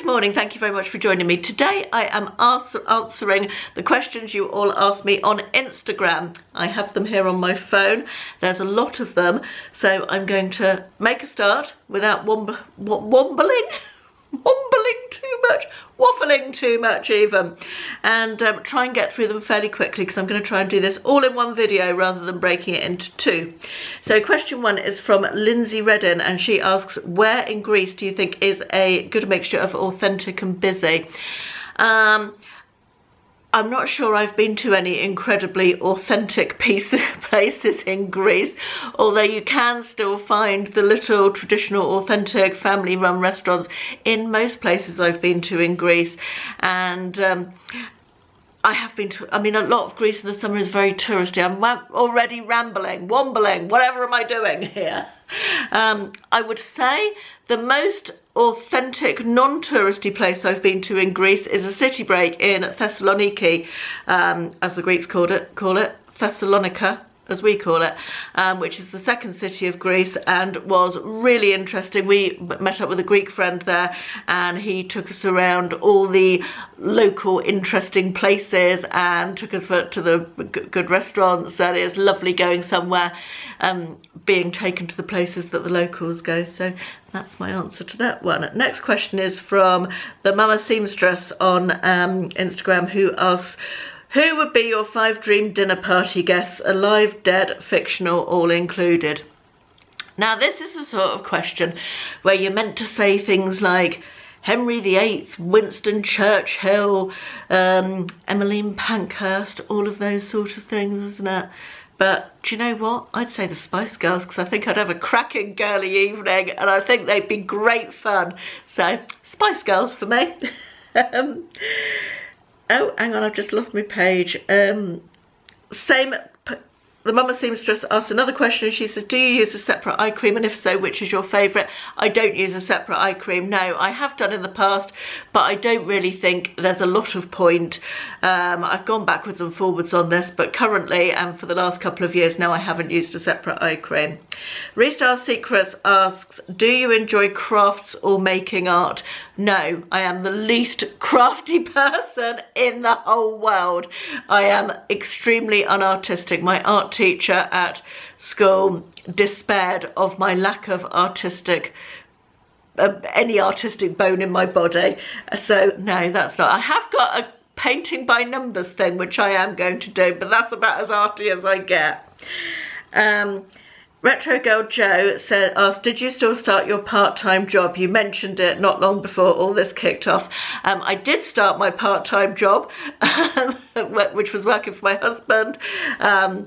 Good morning, thank you very much for joining me. Today I am answering the questions you all asked me on Instagram. I have them here on my phone. There's a lot of them, so I'm going to make a start without waffling too much even, and try and get through them fairly quickly because I'm going to try and do this all in one video rather than breaking it into two. So question one is from Lindsay Reddin, and she asks, where in Greece do you think is a good mixture of authentic and busy? I'm not sure I've been to any incredibly authentic places in Greece, although you can still find the little traditional authentic family-run restaurants in most places I've been to in Greece. And I have been to, I mean, a lot of Greece in the summer is very touristy. I'm already rambling, wombling, whatever am I doing here? I would say the most authentic non-touristy place I've been to in Greece is a city break in Thessaloniki, as the Greeks call it, Thessalonica, as we call it, which is the second city of Greece, and was really interesting. We met up with a Greek friend there and he took us around all the local interesting places and took us to the good restaurants, and it's lovely going somewhere, being taken to the places that the locals go. So that's my answer to that one. Next question is from the Mama Seamstress on Instagram, who asks, who would be your 5 dream dinner party guests, alive, dead, fictional, all included? Now this is the sort of question where you're meant to say things like Henry VIII, Winston Churchill, Emmeline Pankhurst, all of those sort of things, isn't it? But do you know what? I'd say the Spice Girls, because I think I'd have a cracking girly evening and I think they'd be great fun. So Spice Girls for me. Oh, hang on, I've just lost my page. The Mama Seamstress asked another question, and she says, do you use a separate eye cream, and if so, which is your favourite? I don't use a separate eye cream, no. I have done in the past, but I don't really think there's a lot of point. I've gone backwards and forwards on this, but currently, and for the last couple of years now, I haven't used a separate eye cream. Restar Secrets asks, do you enjoy crafts or making art? No, I am the least crafty person in the whole world. I am extremely unartistic. My art teacher at school despaired of my lack of any artistic bone in my body. So no, that's not. I have got a painting by numbers thing, which I am going to do, but that's about as arty as I get. Retro Girl Joe asked, did you still start your part-time job? You mentioned it not long before all this kicked off. I did start my part-time job, which was working for my husband. I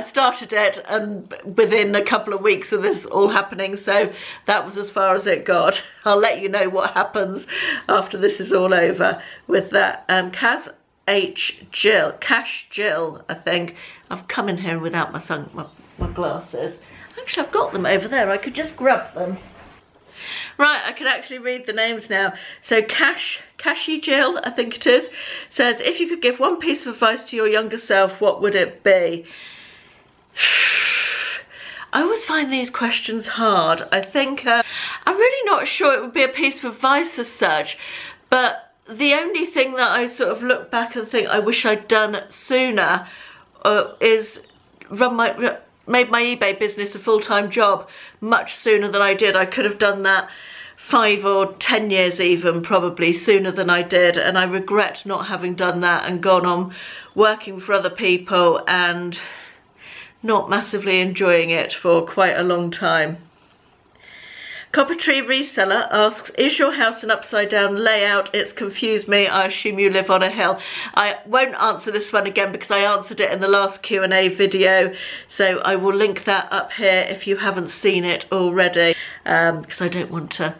started it and within a couple of weeks of this all happening, so that was as far as it got. I'll let you know what happens after this is all over with that. Cash Jill, I think. I've come in here without my glasses. Actually, I've got them over there. I could just grab them. Right, I can actually read the names now. So Cashy Jill, I think it is, says, if you could give one piece of advice to your younger self, what would it be? I always find these questions hard. I think, I'm really not sure it would be a piece of advice as such, but the only thing that I sort of look back and think I wish I'd done sooner is made my eBay business a full-time job much sooner than I did. I could have done that 5 or 10 years even, probably sooner than I did, and I regret not having done that and gone on working for other people and not massively enjoying it for quite a long time. Copper Tree Reseller asks, is your house an upside down layout? It's confused me. I assume you live on a hill. I won't answer this one again because I answered it in the last Q&A video, so I will link that up here if you haven't seen it already, because I don't want to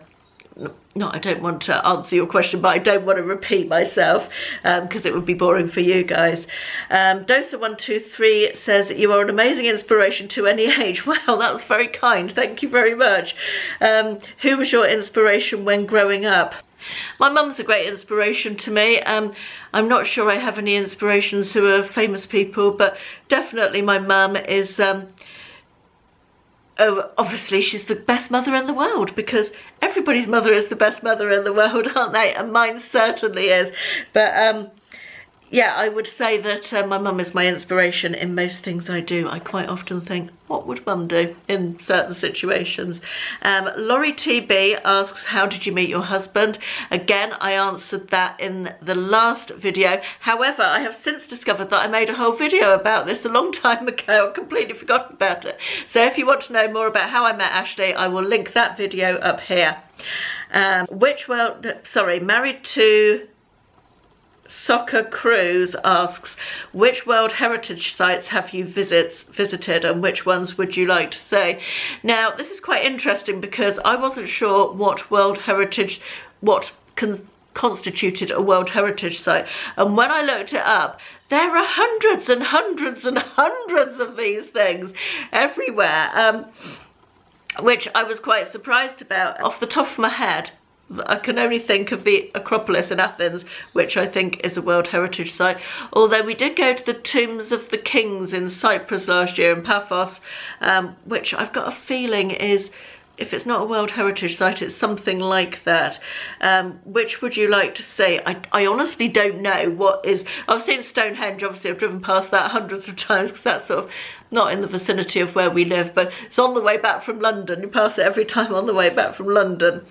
answer your question, but I don't want to repeat myself because it would be boring for you guys. Dosa123 says, you are an amazing inspiration to any age. Wow, that was very kind. Thank you very much. Who was your inspiration when growing up? My mum's a great inspiration to me. I'm not sure I have any inspirations who are famous people, but definitely my mum is oh, obviously she's the best mother in the world, because everybody's mother is the best mother in the world, aren't they? And mine certainly is. But yeah, I would say that my mum is my inspiration in most things I do. I quite often think, what would mum do in certain situations? Laurie TB asks, how did you meet your husband? Again, I answered that in the last video. However, I have since discovered that I made a whole video about this a long time ago. I've completely forgotten about it. So if you want to know more about how I met Ashley, I will link that video up here. Married to Soccer Cruise asks, which World Heritage sites have you visited and which ones would you like to say? Now, this is quite interesting because I wasn't sure what constituted a World Heritage site, and when I looked it up, there are hundreds and hundreds and hundreds of these things everywhere, which I was quite surprised about. Off the top of my head, I can only think of the Acropolis in Athens, which I think is a World Heritage site. Although we did go to the Tombs of the Kings in Cyprus last year in Paphos, which I've got a feeling is, if it's not a World Heritage site, it's something like that. Which would you like to see? I honestly don't know what is. I've seen Stonehenge, obviously I've driven past that hundreds of times because that's sort of not in the vicinity of where we live, but it's on the way back from London. You pass it every time on the way back from London.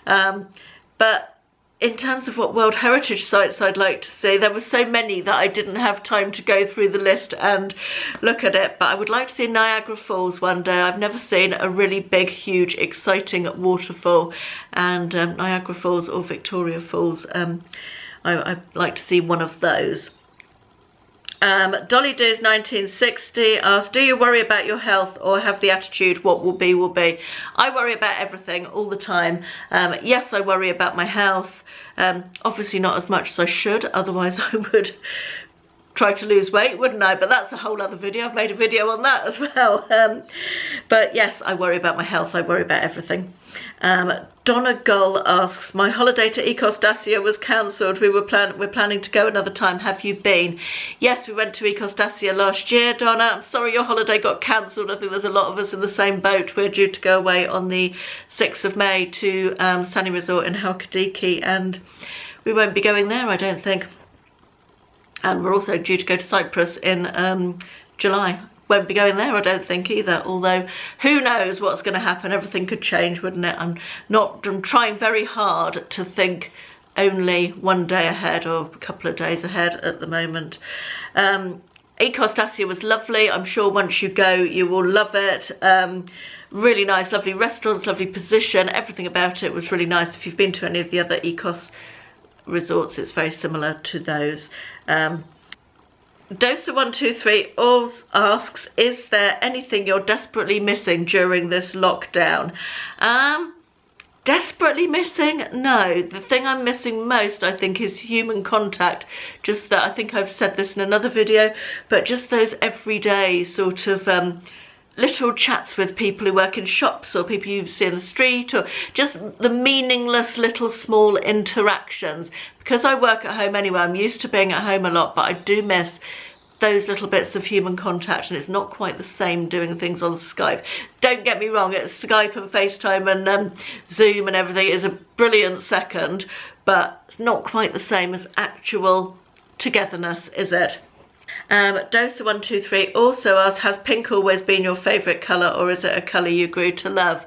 But in terms of what World Heritage sites I'd like to see, there were so many that I didn't have time to go through the list and look at it, but I would like to see Niagara Falls one day. I've never seen a really big, huge, exciting waterfall, and Niagara Falls or Victoria Falls, I'd like to see one of those. Dolly Doos 1960 asks, do you worry about your health or have the attitude what will be will be? I worry about everything all the time. Yes, I worry about my health. Obviously not as much as I should, otherwise I would try to lose weight, wouldn't I? But that's a whole other video. I've made a video on that as well. But yes, I worry about my health. I worry about everything. Donna Gull asks, my holiday to Ecos Dacia was cancelled. We're planning to go another time. Have you been? Yes, we went to Ecos Dacia last year, Donna. I'm sorry your holiday got cancelled. I think there's a lot of us in the same boat. We're due to go away on the 6th of May to Sunny Resort in Halkidiki, and we won't be going there, I don't think. And we're also due to go to Cyprus in July. Won't be going there, I don't think, either. Although, who knows what's going to happen? Everything could change, wouldn't it? I'm trying very hard to think only one day ahead or a couple of days ahead at the moment. Ecos Dacia was lovely. I'm sure once you go, you will love it. Really nice, lovely restaurants, lovely position. Everything about it was really nice. If you've been to any of the other Ecos resorts, it's very similar to those. Dosa123 asks, is there anything you're desperately missing during this lockdown? Desperately missing? No. The thing I'm missing most, I think, is human contact. Just that, I think I've said this in another video, but just those everyday sort of little chats with people who work in shops or people you see in the street, or just the meaningless little small interactions. Because I work at home anyway, I'm used to being at home a lot, but I do miss those little bits of human contact, and it's not quite the same doing things on Skype. Don't get me wrong, it's Skype and FaceTime and Zoom and everything is a brilliant second, but it's not quite the same as actual togetherness, is it? Dosa123 also asks, has pink always been your favourite colour, or is it a colour you grew to love?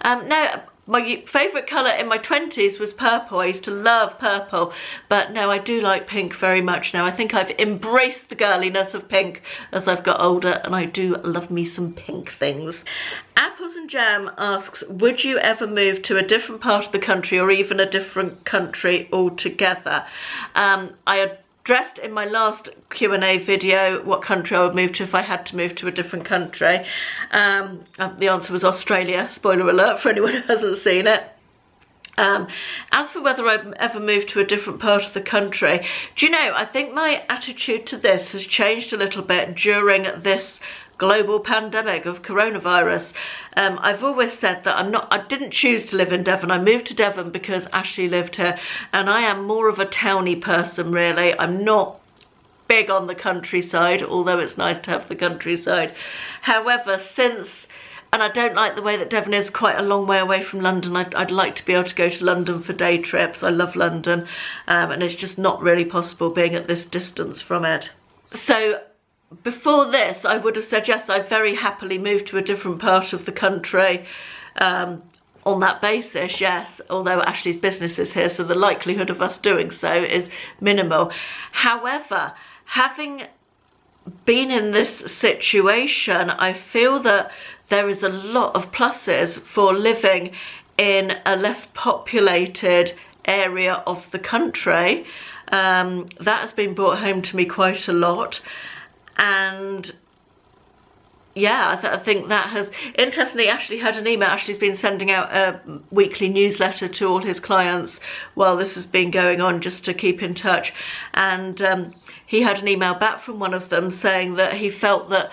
No, my favourite colour in my 20s was purple. I used to love purple, but no, I do like pink very much now. I think I've embraced the girliness of pink as I've got older, and I do love me some pink things. Apples and Jam asks, would you ever move to a different part of the country or even a different country altogether? I addressed in my last Q&A video what country I would move to if I had to move to a different country. The answer was Australia, spoiler alert for anyone who hasn't seen it. As for whether I've ever moved to a different part of the country, do you know, I think my attitude to this has changed a little bit during this global pandemic of coronavirus. I've always said that I didn't choose to live in Devon. I moved to Devon because Ashley lived here, and I am more of a towny person, really. I'm not big on the countryside, although it's nice to have the countryside. However, since And I don't like the way that Devon is quite a long way away from London. I'd like to be able to go to London for day trips. I love London, and it's just not really possible being at this distance from it. So before this, I would have said yes, I'd very happily move to a different part of the country on that basis, yes, although Ashley's business is here, so the likelihood of us doing so is minimal. However, having been in this situation, I feel that there is a lot of pluses for living in a less populated area of the country. That has been brought home to me quite a lot, and yeah, I think that has, interestingly, Ashley had an email. Ashley's been sending out a weekly newsletter to all his clients while this has been going on, just to keep in touch, and he had an email back from one of them saying that he felt that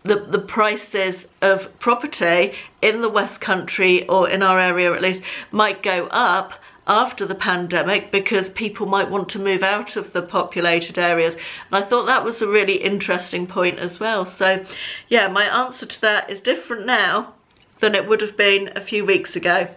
the prices of property in the West Country, or in our area at least, might go up after the pandemic because people might want to move out of the populated areas. And I thought that was a really interesting point as well. So yeah, my answer to that is different now than it would have been a few weeks ago.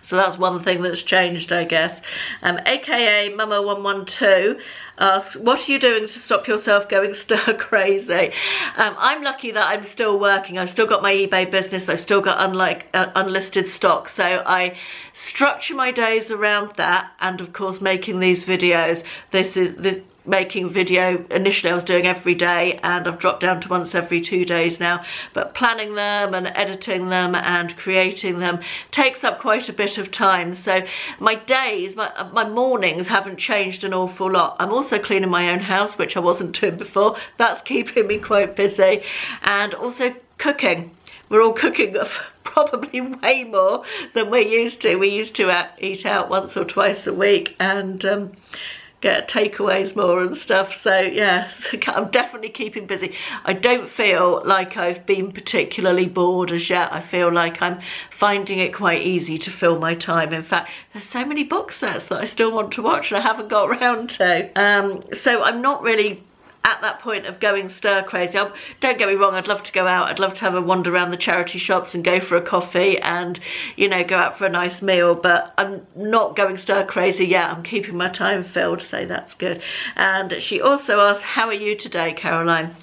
So that's one thing that's changed, I guess. AKA Mama112 asks, what are you doing to stop yourself going stir crazy? I'm lucky that I'm still working. I've still got my eBay business. I've still got unlisted stock. So I structure my days around that, and of course making these videos. Making video, initially I was doing every day, and I've dropped down to once every 2 days now, but planning them and editing them and creating them takes up quite a bit of time. So my days, my mornings haven't changed an awful lot. I'm also cleaning my own house, which I wasn't doing before. That's keeping me quite busy, and also cooking. We're all cooking probably way more than we used to. We used to eat out once or twice a week, and get takeaways more and stuff. So yeah, I'm definitely keeping busy. I don't feel like I've been particularly bored as yet. I feel like I'm finding it quite easy to fill my time. In fact, there's so many box sets that I still want to watch and I haven't got around to. So I'm not really at that point of going stir crazy. Don't get me wrong, I'd love to go out. I'd love to have a wander around the charity shops and go for a coffee and, you know, go out for a nice meal, but I'm not going stir crazy yet. I'm keeping my time filled, so that's good. And she also asked, how are you today, Caroline?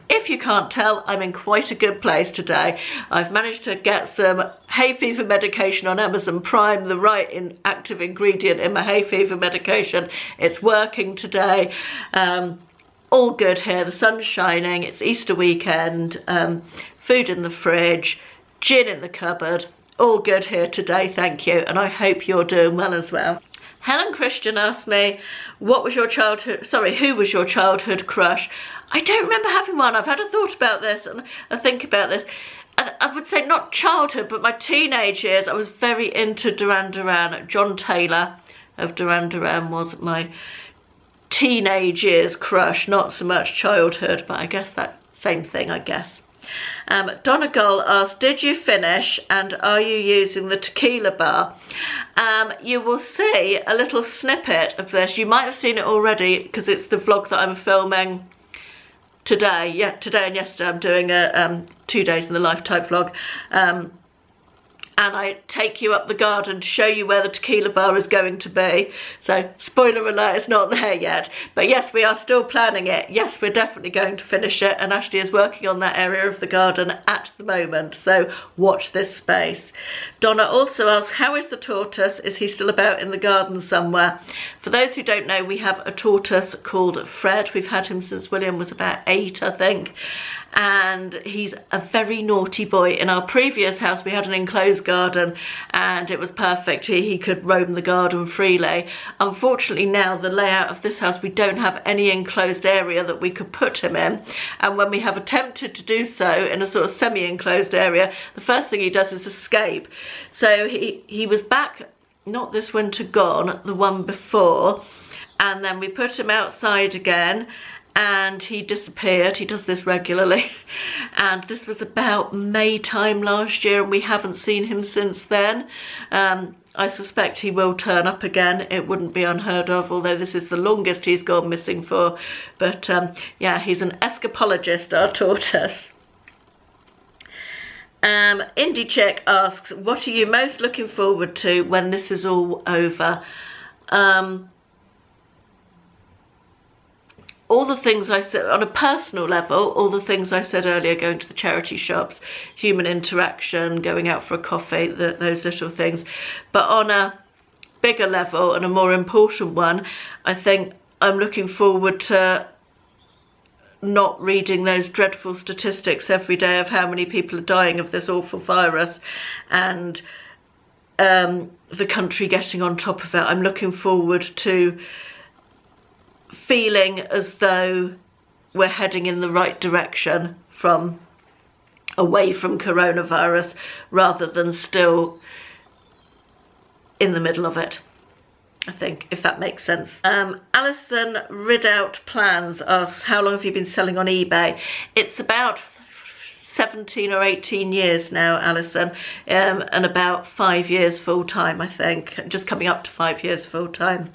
If you can't tell, I'm in quite a good place today. I've managed to get some hay fever medication on Amazon Prime, the right active ingredient in my hay fever medication. It's working today. All good here, the sun's shining, it's Easter weekend, food in the fridge, gin in the cupboard, all good here today, thank you, and I hope you're doing well as well. Helen Christian asked me, who was your childhood crush? I don't remember having one. I've had a thought about this and I think about this. I would say not childhood, but my teenage years, I was very into Duran Duran. John Taylor of Duran Duran was my teenage years crush, not so much childhood, but I guess that same thing, I guess. Donna Gull asked, did you finish and are you using the Tequila Bar? You will see a little snippet of this. You might have seen it already because it's the vlog that I'm filming today. Yeah, today and yesterday I'm doing a 2 days in the life type vlog. And I take you up the garden to show you where the Tequila Bar is going to be. So, spoiler alert, it's not there yet. But yes, we are still planning it. Yes, we're definitely going to finish it. And Ashley is working on that area of the garden at the moment. So, watch this space. Donna also asked, how is the tortoise? Is he still about in the garden somewhere? For those who don't know, we have a tortoise called Fred. We've had him since William was about 8, I think. And he's a very naughty boy. In our previous house we had an enclosed garden and it was perfect. He could roam the garden freely. Unfortunately now the layout of this house, we don't have any enclosed area that we could put him in, and when we have attempted to do so in a sort of semi-enclosed area, the first thing he does is escape. So he was back, not this winter gone, the one before, and then we put him outside again and he disappeared. He does this regularly, and this was about May time last year and we haven't seen him since then. I suspect he will turn up again. It wouldn't be unheard of, although this is the longest he's gone missing for. But yeah, he's an escapologist, our tortoise. Indie Chick asks, what are you most looking forward to when this is all over? All the things I said on a personal level, all the things I said earlier, going to the charity shops, human interaction, going out for a coffee, those little things. But on a bigger level and a more important one, I think I'm looking forward to not reading those dreadful statistics every day of how many people are dying of this awful virus, and the country getting on top of it. I'm looking forward to feeling as though we're heading in the right direction from away from coronavirus, rather than still in the middle of it, I think, if that makes sense. Alison Ridout Plans asks, how long have you been selling on eBay? It's about 17 or 18 years now, Alison, and about 5 years full time, I think, just coming up to 5 years full time.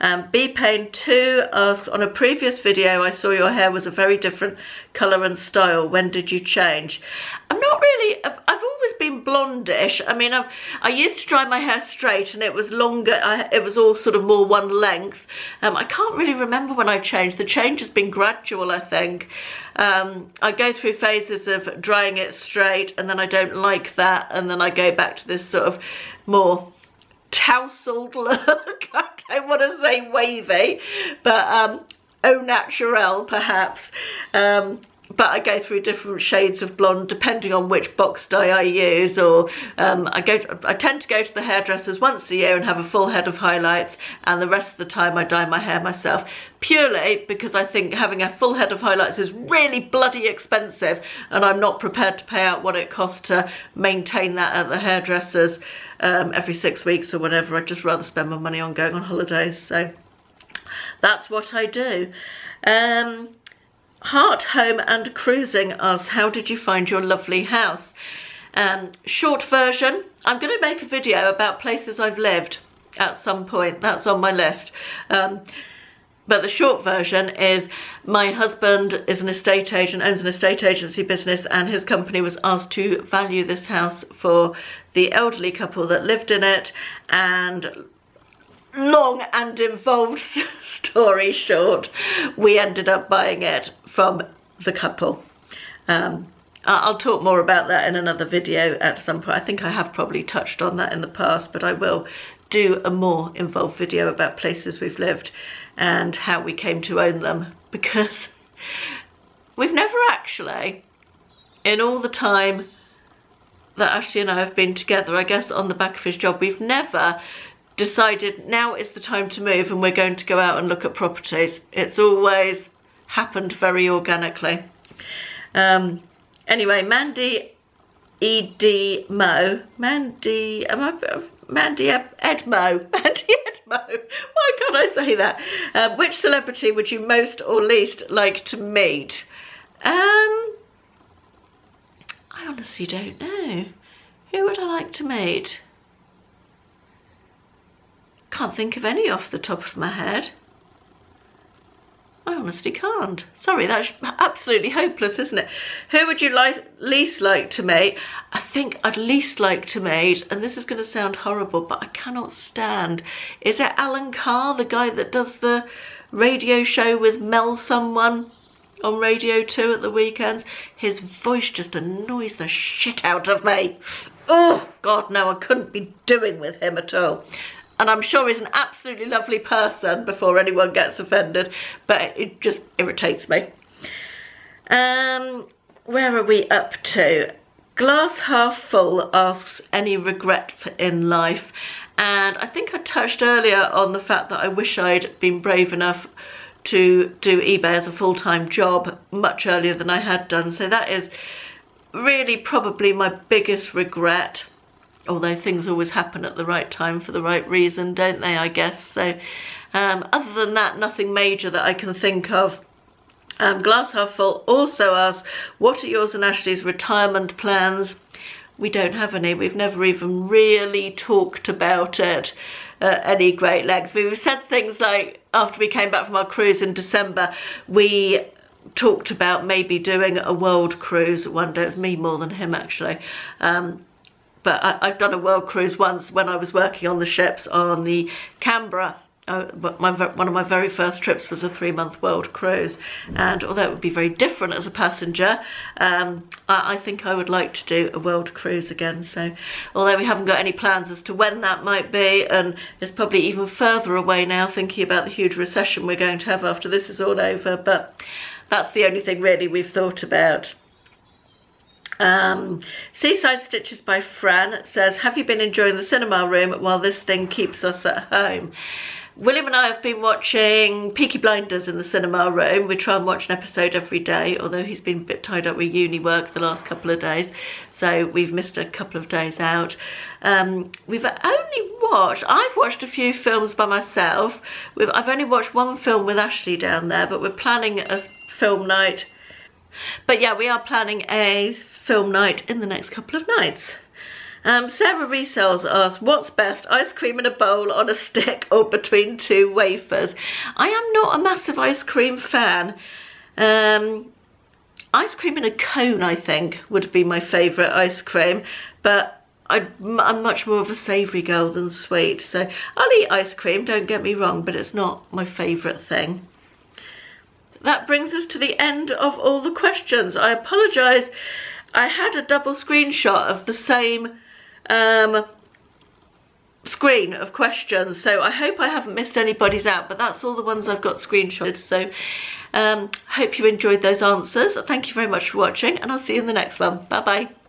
BPain2 asks, on a previous video I saw your hair was a very different colour and style. When did you change? I'm not really, I've always been blondish. I mean, I used to dry my hair straight and it was longer, it was all sort of more one length. I can't really remember when I changed. The change has been gradual, I think. I go through phases of drying it straight and then I don't like that, and then I go back to this sort of more tousled look. I don't want to say wavy, but au naturel perhaps. But I go through different shades of blonde depending on which box dye I use, or I tend to go to the hairdressers once a year and have a full head of highlights, and the rest of the time I dye my hair myself, purely because I think having a full head of highlights is really bloody expensive, and I'm not prepared to pay out what it costs to maintain that at the hairdressers every 6 weeks or whatever. I'd just rather spend my money on going on holidays, so that's what I do. Heart, Home and Cruising asks, how did you find your lovely house? Short version, I'm going to make a video about places I've lived at some point. That's on my list. But the short version is, my husband is an estate agent, owns an estate agency business, and his company was asked to value this house for the elderly couple that lived in it, and long and involved story short, we ended up buying it from the couple. I'll talk more about that in another video at some point. I think I have probably touched on that in the past, but I will do a more involved video about places we've lived and how we came to own them, because we've never actually, in all the time that Ashley and I have been together, I guess on the back of his job, we've never decided now is the time to move and we're going to go out and look at properties. It's always happened very organically. Anyway, Mandy Edmo, Mandy Edmo, why can't I say that? Which celebrity would you most or least like to meet? I honestly don't know. Who would I like to meet? Can't think of any off the top of my head. I honestly can't. Sorry, that's absolutely hopeless, isn't it? Who would you least like to meet? I think I'd least like to meet, and this is going to sound horrible, but I cannot stand, is it Alan Carr, the guy that does the radio show with Mel someone on Radio 2 at the weekends? His voice just annoys the shit out of me. Oh, God, no, I couldn't be doing with him at all. And I'm sure he's an absolutely lovely person, before anyone gets offended, but it just irritates me. Where are we up to? Glass Half Full asks, any regrets in life? And I think I touched earlier on the fact that I wish I'd been brave enough to do eBay as a full-time job much earlier than I had done. So that is really probably my biggest regret. Although things always happen at the right time for the right reason, don't they, I guess. So other than that, nothing major that I can think of. Glass Half Full also asks, what are yours and Ashley's retirement plans? We don't have any. We've never even really talked about it at any great length. We've said things like, after we came back from our cruise in December, we talked about maybe doing a world cruise one day. It was me more than him, actually. But I've done a world cruise once when I was working on the ships on the Canberra. But one of my very first trips was a 3-month world cruise, and although it would be very different as a passenger, I think I would like to do a world cruise again. So although we haven't got any plans as to when that might be, and it's probably even further away now, thinking about the huge recession we're going to have after this is all over, but that's the only thing really we've thought about. Seaside Stitches by Fran says, have you been enjoying the cinema room while this thing keeps us at home? William and I have been watching Peaky Blinders in the cinema room. We try and watch an episode every day, although he's been a bit tied up with uni work the last couple of days, so we've missed a couple of days out. I've watched a few films by myself. I've only watched one film with Ashley down there, but we're planning a film night. But yeah, we are planning a film night in the next couple of nights. Sarah Resells asks, what's best, ice cream in a bowl, on a stick, or between 2 wafers? I am not a massive ice cream fan. Ice cream in a cone, I think, would be my favourite ice cream, but I'm much more of a savoury girl than sweet, so I'll eat ice cream, don't get me wrong, but it's not my favourite thing. That brings us to the end of all the questions. I apologise, I had a double screenshot of the same screen of questions, so I hope I haven't missed anybody's out, but that's all the ones I've got screenshotted. So hope you enjoyed those answers. Thank you very much for watching, and I'll see you in the next one. Bye bye.